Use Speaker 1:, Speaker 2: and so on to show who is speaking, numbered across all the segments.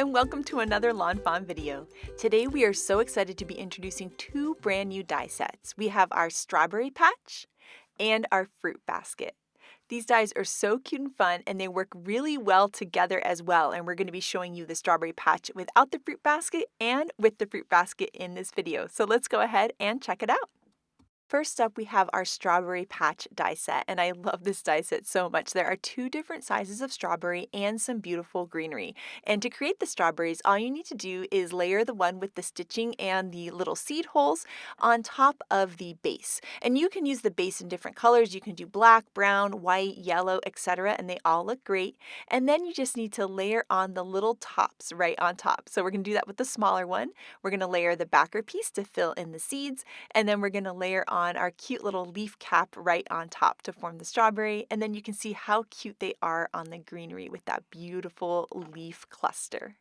Speaker 1: and welcome to another Lawn Fawn video. Today we are so excited to be introducing two brand new die sets. We have our strawberry patch and our fruit basket. These dies are so cute and fun, and they work really well together as well, and we're going to be showing you the strawberry patch without the fruit basket and with the fruit basket in this video. So let's go ahead and check it out. First up, we have our strawberry patch die set, and I love this die set so much. There are two different sizes of strawberry and some beautiful greenery. And to create the strawberries, all you need to do is layer the one with the stitching and the little seed holes on top of the base. And you can use the base in different colors. You can do black, brown, white, yellow, etc., and they all look great. And then you just need to layer on the little tops right on top. So we're going to do that with the smaller one. We're going to layer the backer piece to fill in the seeds, and then we're going to layer on our cute little leaf cap right on top to form the strawberry, and then you can see how cute they are on the greenery with that beautiful leaf cluster.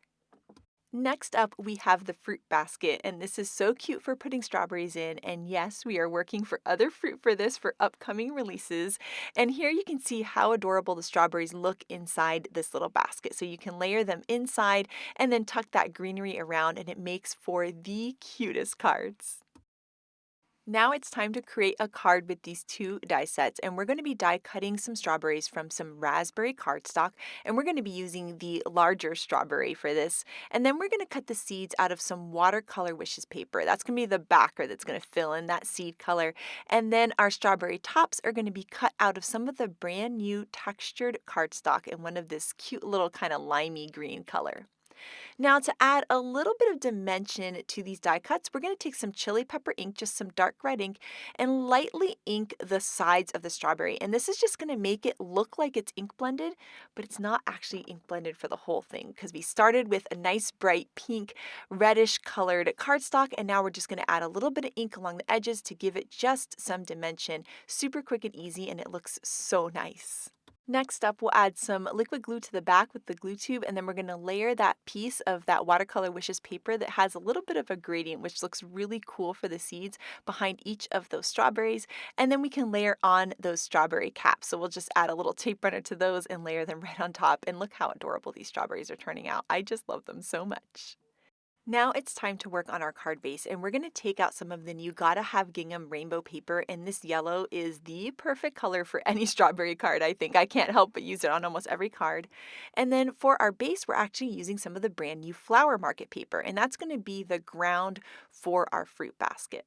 Speaker 1: Next up, we have the fruit basket, and this is so cute for putting strawberries in, and yes, we are working for other fruit for this for upcoming releases. And here you can see how adorable the strawberries look inside this little basket. So you can layer them inside and then tuck that greenery around, and it makes for the cutest cards. Now it's time to create a card with these two die sets, and we're going to be die cutting some strawberries from some raspberry cardstock, and we're going to be using the larger strawberry for this. And then we're going to cut the seeds out of some Watercolor Wishes paper. That's going to be the backer that's going to fill in that seed color. And then our strawberry tops are going to be cut out of some of the brand new textured cardstock in one of this cute little kind of limey green color. Now, to add a little bit of dimension to these die cuts, we're going to take some chili pepper ink, just some dark red ink, and lightly ink the sides of the strawberry. And this is just going to make it look like it's ink blended, but it's not actually ink blended for the whole thing, because we started with a nice bright pink reddish colored cardstock, and now we're just going to add a little bit of ink along the edges to give it just some dimension. Super quick and easy, and it looks so nice. Next up, we'll add some liquid glue to the back with the glue tube, and then we're going to layer that piece of that Watercolor Wishes paper that has a little bit of a gradient, which looks really cool for the seeds behind each of those strawberries. And then we can layer on those strawberry caps. So we'll just add a little tape runner to those and layer them right on top. And look how adorable these strawberries are turning out. I just love them so much. Now it's time to work on our card base, and we're going to take out some of the new Gotta Have Gingham rainbow paper, and this yellow is the perfect color for any strawberry card, I think. I can't help but use it on almost every card. And then for our base, we're actually using some of the brand new Flower Market paper, and that's going to be the ground for our fruit basket.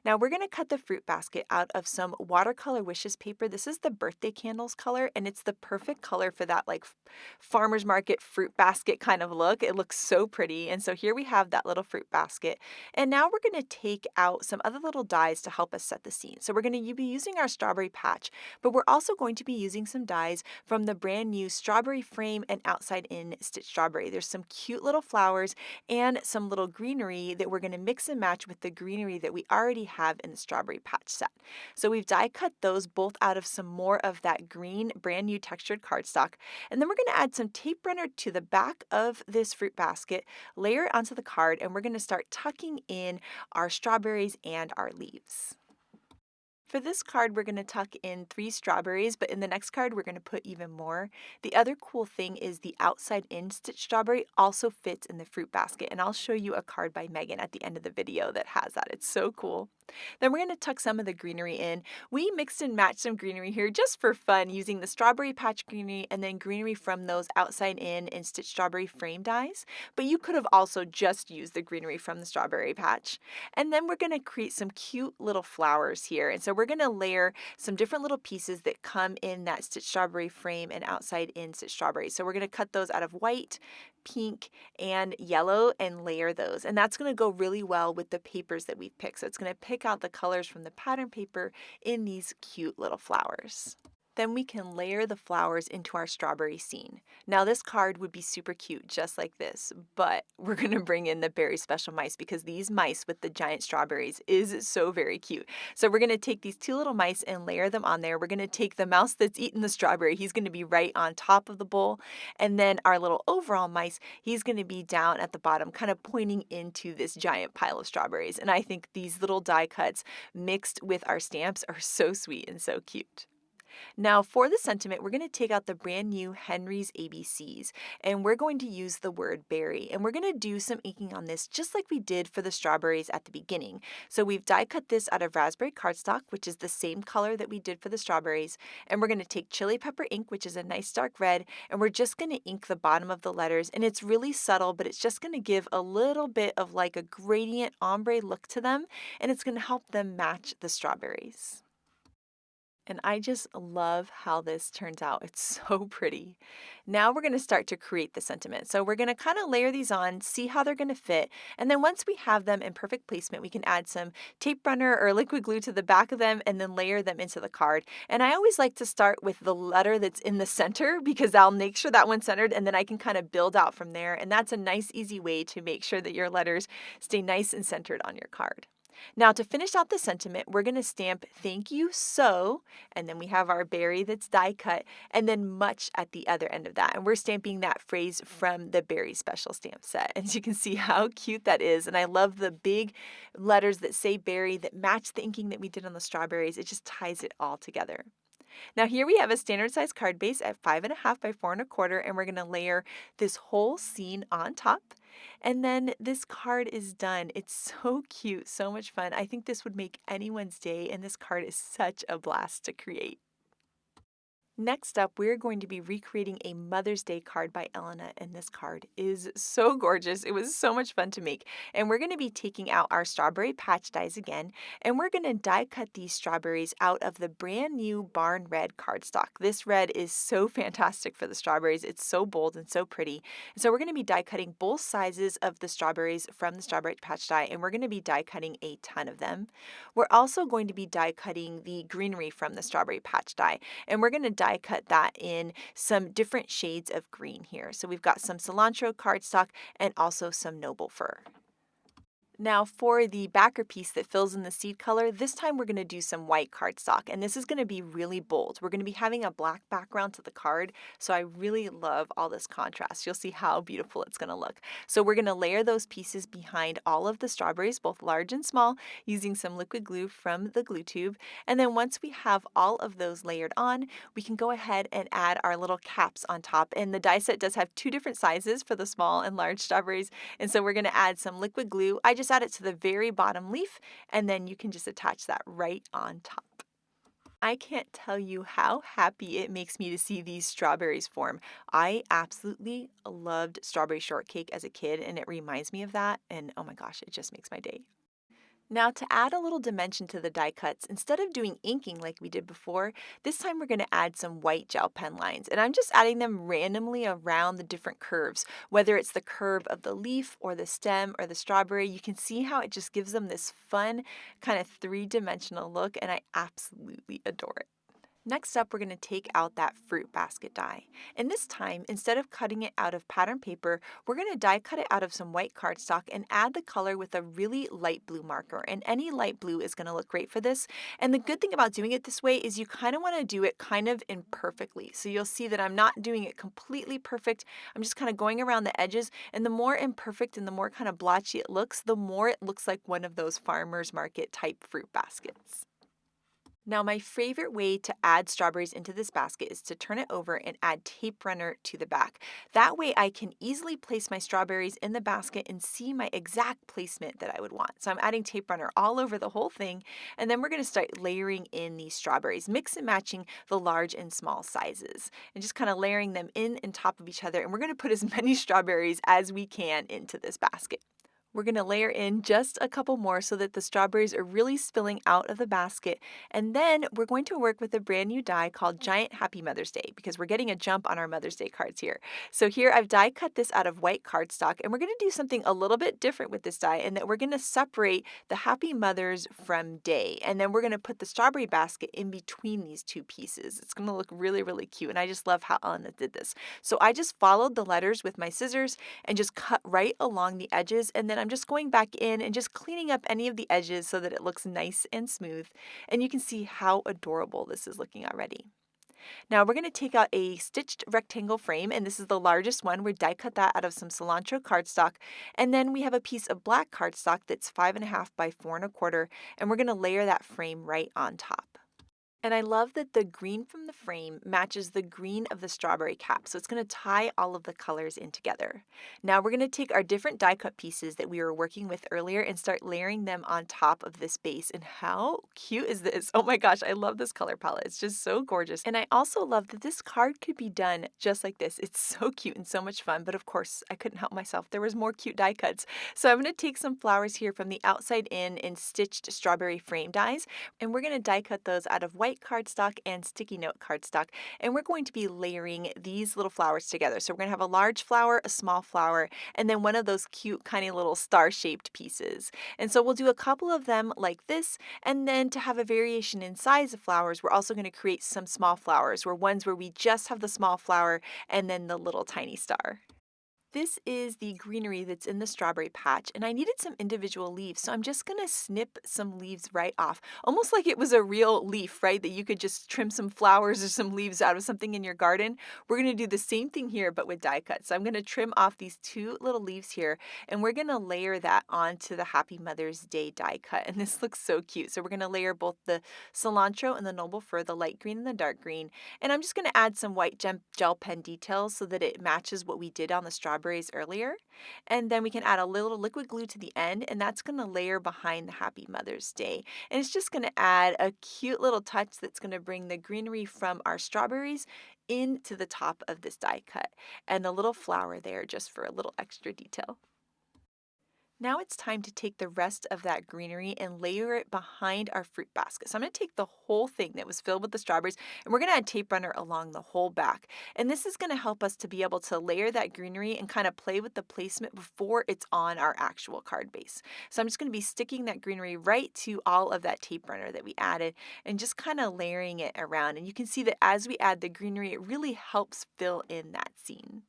Speaker 1: Now we're going to cut the fruit basket out of some Watercolor Wishes paper. This is the birthday candles color, and it's the perfect color for that like farmer's market fruit basket kind of look. It looks so pretty. And so here we have that little fruit basket. And now we're going to take out some other little dies to help us set the scene. So we're going to be using our strawberry patch, but we're also going to be using some dies from the brand new strawberry frame and outside in stitch strawberry. There's some cute little flowers and some little greenery that we're going to mix and match with the greenery that we already have in the strawberry patch set. So we've die cut those both out of some more of that green brand new textured cardstock, and then we're going to add some tape runner to the back of this fruit basket, layer it onto the card, and we're going to start tucking in our strawberries and our leaves. For this card, we're going to tuck in 3 strawberries, but in the next card, we're going to put even more. The other cool thing is the outside in stitch strawberry also fits in the fruit basket, and I'll show you a card by Megan at the end of the video that has that. It's so cool. Then we're going to tuck some of the greenery in. We mixed and matched some greenery here just for fun using the strawberry patch greenery and then greenery from those outside in and stitch strawberry frame dies. But you could have also just used the greenery from the strawberry patch. And then we're going to create some cute little flowers here. And so we're going to layer some different little pieces that come in that stitch strawberry frame and outside in stitch strawberry. So we're going to cut those out of white, pink, and yellow and layer those. And that's going to go really well with the papers that we've picked. So it's going to pick out the colors from the pattern paper in these cute little flowers. Then we can layer the flowers into our strawberry scene. Now this card would be super cute just like this, but we're going to bring in the Berry Special mice because these mice with the giant strawberries is so very cute. So we're going to take these 2 little mice and layer them on there. We're going to take the mouse that's eaten the strawberry. He's going to be right on top of the bowl. And then our little overall mice, he's going to be down at the bottom, kind of pointing into this giant pile of strawberries. And I think these little die cuts mixed with our stamps are so sweet and so cute. Now for the sentiment, we're going to take out the brand new Henry's ABCs, and we're going to use the word berry. And we're going to do some inking on this just like we did for the strawberries at the beginning. So we've die cut this out of raspberry cardstock, which is the same color that we did for the strawberries. And we're going to take chili pepper ink, which is a nice dark red, and we're just going to ink the bottom of the letters. And it's really subtle, but it's just going to give a little bit of like a gradient ombre look to them, and it's going to help them match the strawberries. And I just love how this turns out. It's so pretty. Now we're going to start to create the sentiment. So we're going to kind of layer these on, see how they're going to fit. And then once we have them in perfect placement, we can add some tape runner or liquid glue to the back of them and then layer them into the card. And I always like to start with the letter that's in the center because I'll make sure that one's centered and then I can kind of build out from there. And that's a nice, easy way to make sure that your letters stay nice and centered on your card. Now to finish out the sentiment, we're going to stamp "Thank you so," and then we have our berry that's die cut, and then "much" at the other end of that. And we're stamping that phrase from the berry special stamp set. And you can see how cute that is. And I love the big letters that say berry that match the inking that we did on the strawberries. It just ties it all together. Now here we have a standard size card base at 5.5 by 4.25, and we're going to layer this whole scene on top. And then this card is done. It's so cute, so much fun. I think this would make anyone's day, and this card is such a blast to create. Next up, we're going to be recreating a Mother's Day card by Elena, and this card is so gorgeous. It was so much fun to make. And we're going to be taking out our strawberry patch dies again, and we're going to die cut these strawberries out of the brand new Barn Red cardstock. This red is so fantastic for the strawberries. It's so bold and so pretty. And so we're going to be die cutting both sizes of the strawberries from the strawberry patch die, and we're going to be die cutting a ton of them. We're also going to be die cutting the Greenery from the strawberry patch die, and we're going to die cut that in some different shades of green here. So we've got some Cilantro cardstock and also some Noble Fir. Now for the backer piece that fills in the seed color, this time we're going to do some white cardstock, and this is going to be really bold. We're going to be having a black background to the card, so I really love all this contrast. You'll see how beautiful it's going to look. So we're going to layer those pieces behind all of the strawberries, both large and small, using some liquid glue from the glue tube. And then once we have all of those layered on, we can go ahead and add our little caps on top. And the die set does have two different sizes for the small and large strawberries, and so we're going to add some liquid glue. I just add it to the very bottom leaf, and then you can just attach that right on top. I can't tell you how happy it makes me to see these strawberries form. I absolutely loved strawberry shortcake as a kid, and it reminds me of that, and oh my gosh, it just makes my day. Now to add a little dimension to the die cuts, instead of doing inking like we did before, this time we're going to add some white gel pen lines. And I'm just adding them randomly around the different curves, whether it's the curve of the leaf or the stem or the strawberry. You can see how it just gives them this fun kind of three-dimensional look, and I absolutely adore it. Next up, we're going to take out that fruit basket die. And this time, instead of cutting it out of pattern paper, we're going to die cut it out of some white cardstock and add the color with a really light blue marker. And any light blue is going to look great for this. And the good thing about doing it this way is you kind of want to do it kind of imperfectly. So you'll see that I'm not doing it completely perfect. I'm just kind of going around the edges. And the more imperfect and the more kind of blotchy it looks, the more it looks like one of those farmer's market type fruit baskets. Now my favorite way to add strawberries into this basket is to turn it over and add tape runner to the back. That way I can easily place my strawberries in the basket and see my exact placement that I would want. So I'm adding tape runner all over the whole thing, and then we're going to start layering in these strawberries, mix and matching the large and small sizes, and just kind of layering them in and top of each other, and we're going to put as many strawberries as we can into this basket. We're going to layer in just a couple more so that the strawberries are really spilling out of the basket. And then we're going to work with a brand new die called Giant Happy Mother's Day because we're getting a jump on our Mother's Day cards here. So here I've die cut this out of white cardstock, and we're going to do something a little bit different with this die in that we're going to separate the Happy Mothers from Day. And then we're going to put the strawberry basket in between these two pieces. It's going to look really, really cute. And I just love how Elena did this. So I just followed the letters with my scissors and just cut right along the edges, and then I'm just going back in and just cleaning up any of the edges so that it looks nice and smooth. And you can see how adorable this is looking already. Now we're going to take out a stitched rectangle frame, and this is the largest one. We die cut that out of some Cilantro cardstock. And then we have a piece of black cardstock that's 5.5 by 4.25, and we're going to layer that frame right on top. And I love that the green from the frame matches the green of the strawberry cap, so it's going to tie all of the colors in together. Now we're going to take our different die cut pieces that we were working with earlier and start layering them on top of this base. And how cute is this? Oh my gosh, I love this color palette. It's just so gorgeous. And I also love that this card could be done just like this. It's so cute and so much fun, but of course I couldn't help myself. There was more cute die cuts. So I'm going to take some flowers here from the outside in stitched strawberry frame dies, and we're going to die cut those out of white cardstock and sticky note cardstock, and we're going to be layering these little flowers together. So we're going to have a large flower, a small flower, and then one of those cute kind of little star-shaped pieces. And so we'll do a couple of them like this, and then to have a variation in size of flowers, we're also going to create some small flowers, where we just have the small flower and then the little tiny star. This is the greenery that's in the strawberry patch, and I needed some individual leaves, so I'm just gonna snip some leaves right off, almost like it was a real leaf, right? That you could just trim some flowers or some leaves out of something in your garden. We're gonna do the same thing here, but with die cut. So I'm gonna trim off these two little leaves here, and we're gonna layer that onto the Happy Mother's Day die cut, and this looks so cute. So we're gonna layer both the cilantro and the noble fir, the light green and the dark green, and I'm just gonna add some white gel pen details so that it matches what we did on the strawberries earlier. And then we can add a little liquid glue to the end, and that's going to layer behind the Happy Mother's Day. And it's just going to add a cute little touch that's going to bring the greenery from our strawberries into the top of this die cut, and a little flower there just for a little extra detail. Now it's time to take the rest of that greenery and layer it behind our fruit basket. So I'm going to take the whole thing that was filled with the strawberries, and we're going to add tape runner along the whole back. And this is going to help us to be able to layer that greenery and kind of play with the placement before it's on our actual card base. So I'm just going to be sticking that greenery right to all of that tape runner that we added and just kind of layering it around. And you can see that as we add the greenery, it really helps fill in that scene.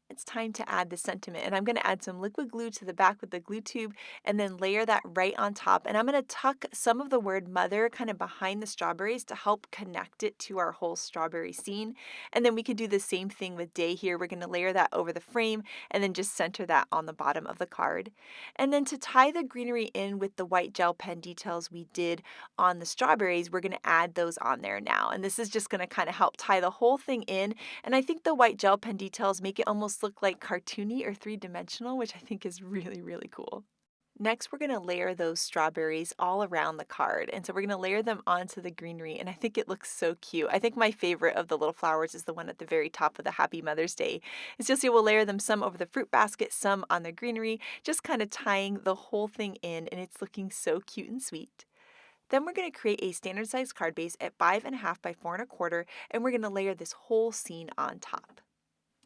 Speaker 1: It's time to add the sentiment, and I'm going to add some liquid glue to the back with the glue tube and then layer that right on top. And I'm going to tuck some of the word mother kind of behind the strawberries to help connect it to our whole strawberry scene. And then we can do the same thing with day here. We're going to layer that over the frame and then just center that on the bottom of the card. And then to tie the greenery in with the white gel pen details we did on the strawberries, we're going to add those on there now. And this is just going to kind of help tie the whole thing in. And I think the white gel pen details make it almost look like cartoony or three-dimensional, which I think is really, really cool. Next, we're going to layer those strawberries all around the card. And so we're going to layer them onto the greenery, and I think it looks so cute. I think my favorite of the little flowers is the one at the very top of the Happy Mother's Day. As you'll see, we'll layer them some over the fruit basket, some on the greenery, just kind of tying the whole thing in, and it's looking so cute and sweet. Then we're going to create a standard size card base at 5.5 by 4.25, and we're going to layer this whole scene on top.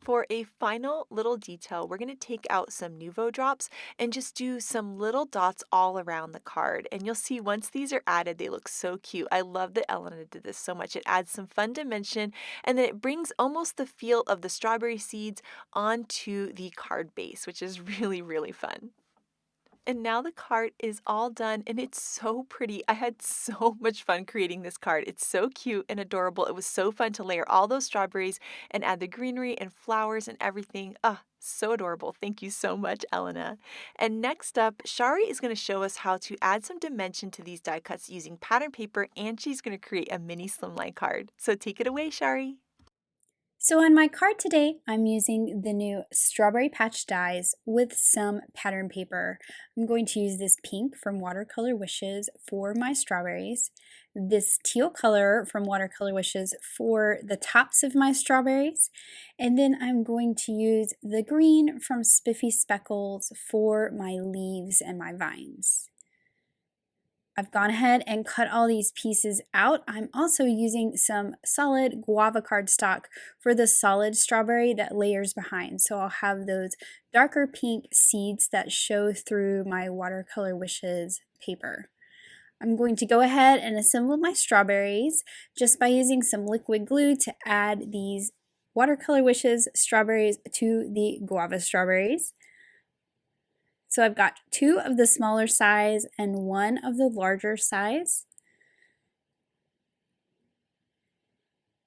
Speaker 1: For a final little detail, we're going to take out some nuvo drops and just do some little dots all around the card. And you'll see once these are added, they look so cute. I love that Elena did this so much. It adds some fun dimension, and then it brings almost the feel of the strawberry seeds onto the card base, which is really, really fun. And now the card is all done, and it's so pretty. I had so much fun creating this card. It's so cute and adorable. It was so fun to layer all those strawberries and add the greenery and flowers and everything. Ah, so adorable. Thank you so much, Elena. And next up, Shari is going to show us how to add some dimension to these die cuts using pattern paper, and she's going to create a mini slimline card. So take it away, Shari.
Speaker 2: So on my card today, I'm using the new Strawberry Patch dies with some pattern paper. I'm going to use this pink from Watercolor Wishes for my strawberries, this teal color from Watercolor Wishes for the tops of my strawberries, and then I'm going to use the green from Spiffy Speckles for my leaves and my vines. I've gone ahead and cut all these pieces out. I'm also using some solid guava cardstock for the solid strawberry that layers behind. So I'll have those darker pink seeds that show through my Watercolor Wishes paper. I'm going to go ahead and assemble my strawberries just by using some liquid glue to add these Watercolor Wishes strawberries to the guava strawberries. So I've got 2 of the smaller size and 1 of the larger size.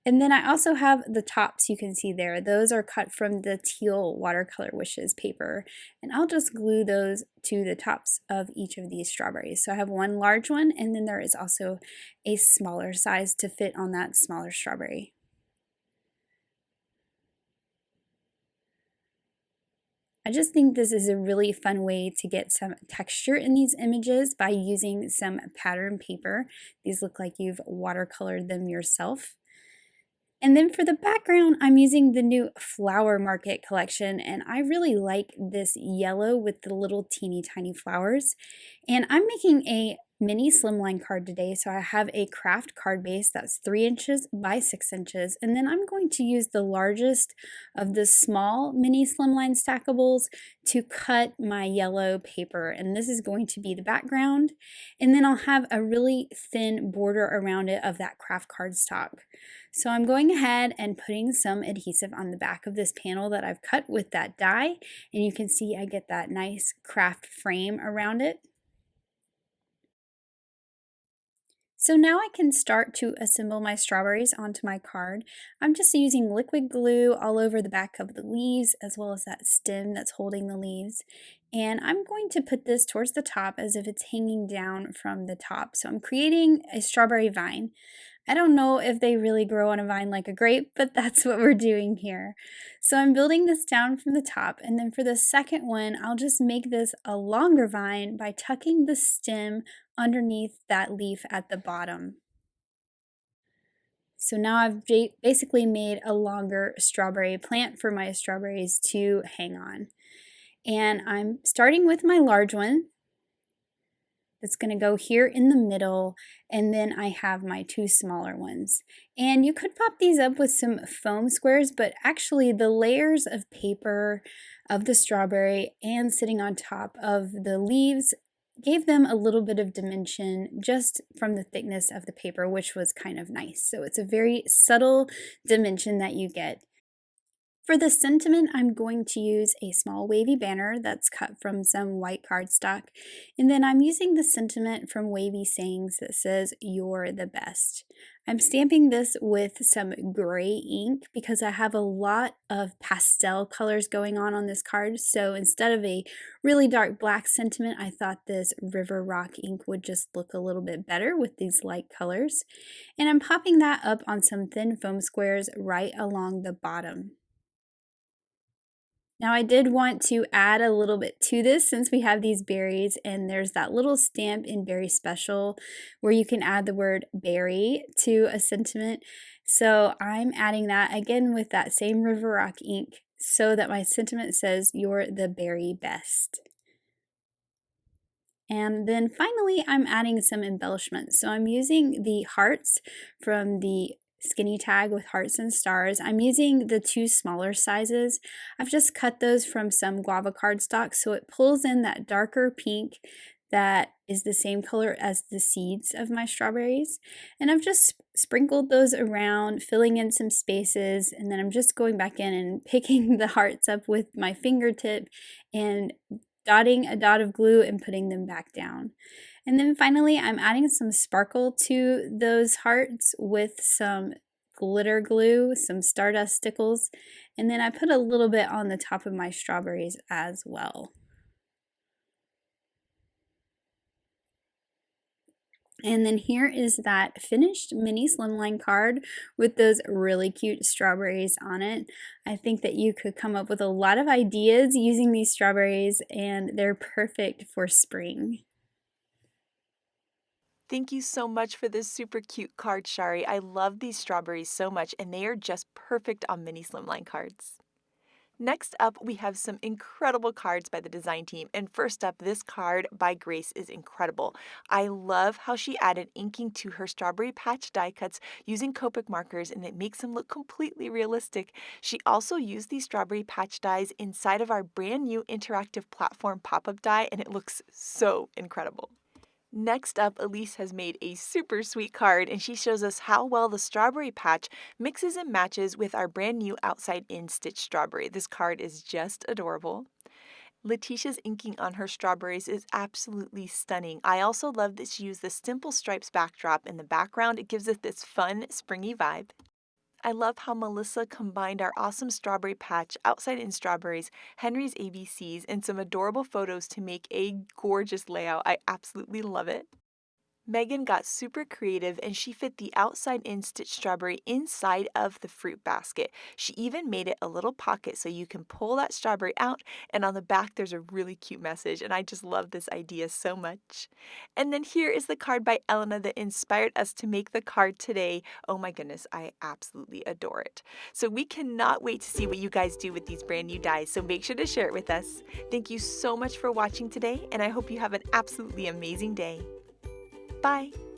Speaker 2: And then I also have the tops you can see there. Those are cut from the teal Watercolor Wishes paper. And I'll just glue those to the tops of each of these strawberries. So I have one large one, and then there is also a smaller size to fit on that smaller strawberry. I just think this is a really fun way to get some texture in these images by using some pattern paper. These look like you've watercolored them yourself. And then for the background, I'm using the new Flower Market collection, and I really like this yellow with the little teeny tiny flowers. And I'm making a mini slimline card today, so I have a kraft card base that's 3 inches by 6 inches, and then I'm going to use the largest of the small mini slimline stackables to cut my yellow paper, and this is going to be the background. And then I'll have a really thin border around it of that kraft cardstock. So I'm going ahead and putting some adhesive on the back of this panel that I've cut with that die, and you can see I get that nice kraft frame around it. So now I can start to assemble my strawberries onto my card. I'm just using liquid glue all over the back of the leaves as well as that stem that's holding the leaves. And I'm going to put this towards the top as if it's hanging down from the top. So I'm creating a strawberry vine. I don't know if they really grow on a vine like a grape, but that's what we're doing here. So I'm building this down from the top, and then for the second one, I'll just make this a longer vine by tucking the stem underneath that leaf at the bottom. So now I've basically made a longer strawberry plant for my strawberries to hang on. And I'm starting with my large one. It's going to go here in the middle, and then I have my 2 smaller ones. And you could pop these up with some foam squares, but actually the layers of paper of the strawberry and sitting on top of the leaves gave them a little bit of dimension just from the thickness of the paper, which was kind of nice. So it's a very subtle dimension that you get. For the sentiment, I'm going to use a small wavy banner that's cut from some white cardstock, and then I'm using the sentiment from Wavy Sayings that says, "You're the best." I'm stamping this with some gray ink because I have a lot of pastel colors going on this card, so instead of a really dark black sentiment, I thought this River Rock ink would just look a little bit better with these light colors. And I'm popping that up on some thin foam squares right along the bottom. Now I did want to add a little bit to this since we have these berries, and there's that little stamp in Berry Special where you can add the word berry to a sentiment. So I'm adding that again with that same River Rock ink so that my sentiment says, "You're the berry best." And then finally, I'm adding some embellishments. So I'm using the hearts from the skinny tag with hearts and stars. I'm using the 2 smaller sizes. I've just cut those from some guava cardstock so it pulls in that darker pink that is the same color as the seeds of my strawberries. And I've just sprinkled those around, filling in some spaces, and then I'm just going back in and picking the hearts up with my fingertip and dotting a dot of glue and putting them back down. And then finally, I'm adding some sparkle to those hearts with some glitter glue, some stardust stickles, and then I put a little bit on the top of my strawberries as well. And then here is that finished mini slimline card with those really cute strawberries on it. I think that you could come up with a lot of ideas using these strawberries, and they're perfect for spring.
Speaker 1: Thank you so much for this super cute card, Shari. I love these strawberries so much, and they are just perfect on mini slimline cards. Next up, we have some incredible cards by the design team. And first up, this card by Grace is incredible. I love how she added inking to her strawberry patch die cuts using Copic markers, and it makes them look completely realistic. She also used these strawberry patch dies inside of our brand new interactive platform pop-up die, and it looks so incredible. Next up, Elise has made a super sweet card, and she shows us how well the strawberry patch mixes and matches with our brand new outside-in stitch strawberry. This card is just adorable. Letitia's inking on her strawberries is absolutely stunning. I also love that she used the simple stripes backdrop in the background. It gives it this fun, springy vibe. I love how Melissa combined our awesome strawberry patch, outside-in strawberries, Henry's ABCs, and some adorable photos to make a gorgeous layout. I absolutely love it. Megan got super creative and she fit the outside-in stitch strawberry inside of the fruit basket. She even made it a little pocket so you can pull that strawberry out, and on the back there's a really cute message, and I just love this idea so much. And then here is the card by Elena that inspired us to make the card today. Oh my goodness, I absolutely adore it. So we cannot wait to see what you guys do with these brand new dies, so make sure to share it with us. Thank you so much for watching today, and I hope you have an absolutely amazing day. Bye!